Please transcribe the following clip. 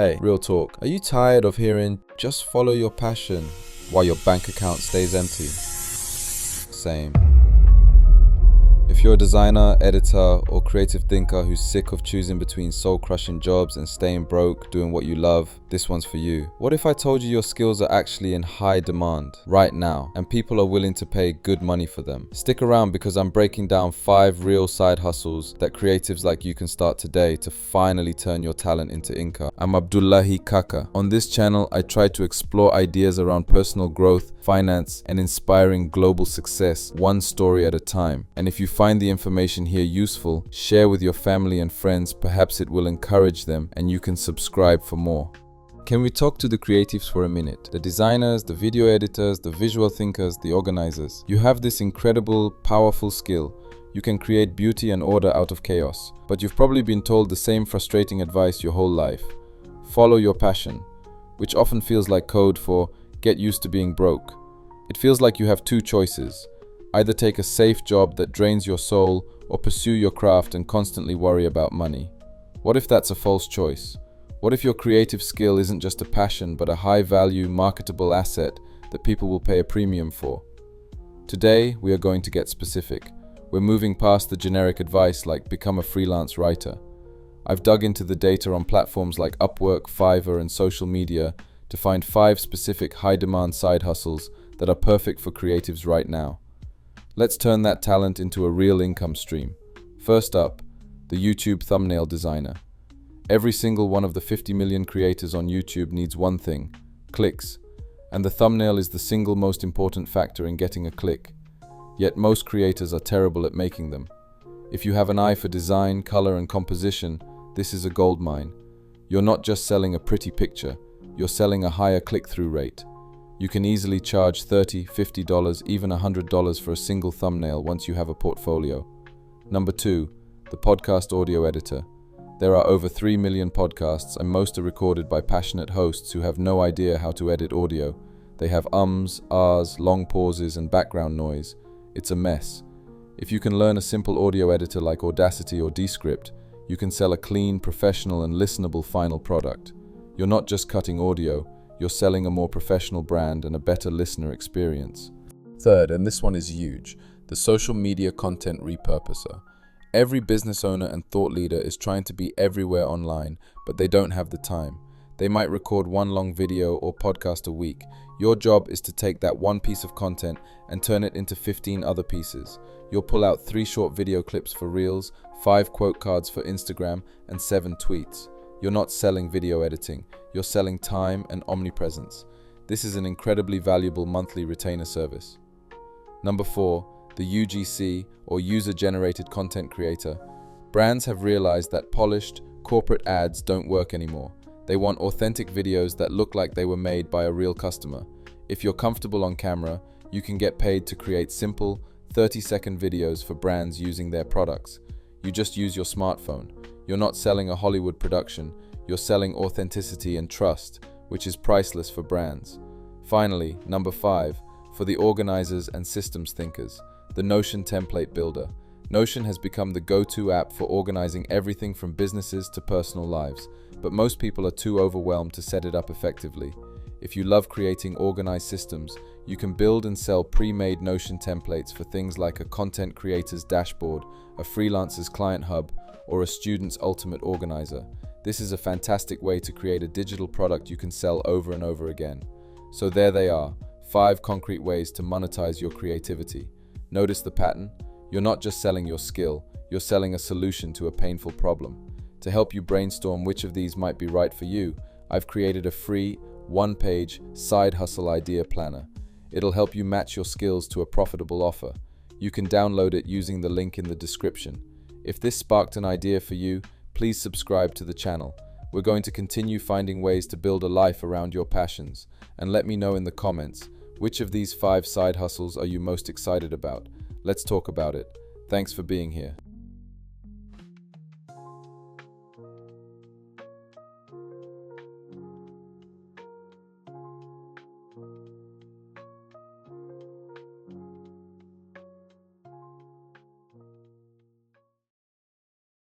Hey, real talk. Are you tired of hearing just follow your passion while your bank account stays empty? Same. If you're a designer, editor, or creative thinker who's sick of choosing between soul-crushing jobs and staying broke doing what you love, this one's for you. What if I told you your skills are actually in high demand right now and people are willing to pay good money for them? Stick around because I'm breaking down 5 real side hustles that creatives like you can start today to finally turn your talent into income. I'm Abdullahi Kaka. On this channel, I try to explore ideas around personal growth, finance, and inspiring global success, one story at a time. And if you find the information here useful, share with your family and friends. Perhaps it will encourage them and you can subscribe for more. Can we talk to the creatives for a minute? The designers, the video editors, the visual thinkers, the organizers. You have this incredible, powerful skill. You can create beauty and order out of chaos. But you've probably been told the same frustrating advice your whole life. Follow your passion, which often feels like code for get used to being broke. It feels like you have 2 choices. Either take a safe job that drains your soul or pursue your craft and constantly worry about money. What if that's a false choice? What if your creative skill isn't just a passion but a high-value, marketable asset that people will pay a premium for? Today, we are going to get specific. We're moving past the generic advice like become a freelance writer. I've dug into the data on platforms like Upwork, Fiverr, and social media to find 5 specific high-demand side hustles that are perfect for creatives right now. Let's turn that talent into a real income stream. First up, the YouTube thumbnail designer. Every single one of the 50 million creators on YouTube needs one thing: clicks. And the thumbnail is the single most important factor in getting a click. Yet most creators are terrible at making them. If you have an eye for design, color, and composition, this is a goldmine. You're not just selling a pretty picture, you're selling a higher click-through rate. You can easily charge $30, $50, even $100 for a single thumbnail once you have a portfolio. Number 2, the podcast audio editor. There are over 3 million podcasts and most are recorded by passionate hosts who have no idea how to edit audio. They have ums, ahs, long pauses, and background noise. It's a mess. If you can learn a simple audio editor like Audacity or Descript, you can sell a clean, professional, and listenable final product. You're not just cutting audio, you're selling a more professional brand and a better listener experience. Third, and this one is huge, the social media content repurposer. Every business owner and thought leader is trying to be everywhere online, but they don't have the time. They might record 1 long video or podcast a week. Your job is to take that 1 piece of content and turn it into 15 other pieces. You'll pull out 3 short video clips for Reels, 5 quote cards for Instagram, and 7 tweets. You're not selling video editing, you're selling time and omnipresence. This is an incredibly valuable monthly retainer service. Number 4, the UGC or user-generated content creator. Brands have realized that polished, corporate ads don't work anymore. They want authentic videos that look like they were made by a real customer. If you're comfortable on camera, you can get paid to create simple, 30-second videos for brands using their products. You just use your smartphone. You're not selling a Hollywood production, you're selling authenticity and trust, which is priceless for brands. Finally, number 5, for the organizers and systems thinkers, the Notion template builder. Notion has become the go-to app for organizing everything from businesses to personal lives, but most people are too overwhelmed to set it up effectively. If you love creating organized systems, you can build and sell pre-made Notion templates for things like a content creator's dashboard, a freelancer's client hub, or a student's ultimate organizer. This is a fantastic way to create a digital product you can sell over and over again. So there they are, 5 concrete ways to monetize your creativity. Notice the pattern? You're not just selling your skill, you're selling a solution to a painful problem. To help you brainstorm which of these might be right for you, I've created a free, 1-page side hustle idea planner. It'll help you match your skills to a profitable offer. You can download it using the link in the description. If this sparked an idea for you, please subscribe to the channel. We're going to continue finding ways to build a life around your passions. And let me know in the comments, which of these 5 side hustles are you most excited about? Let's talk about it. Thanks for being here.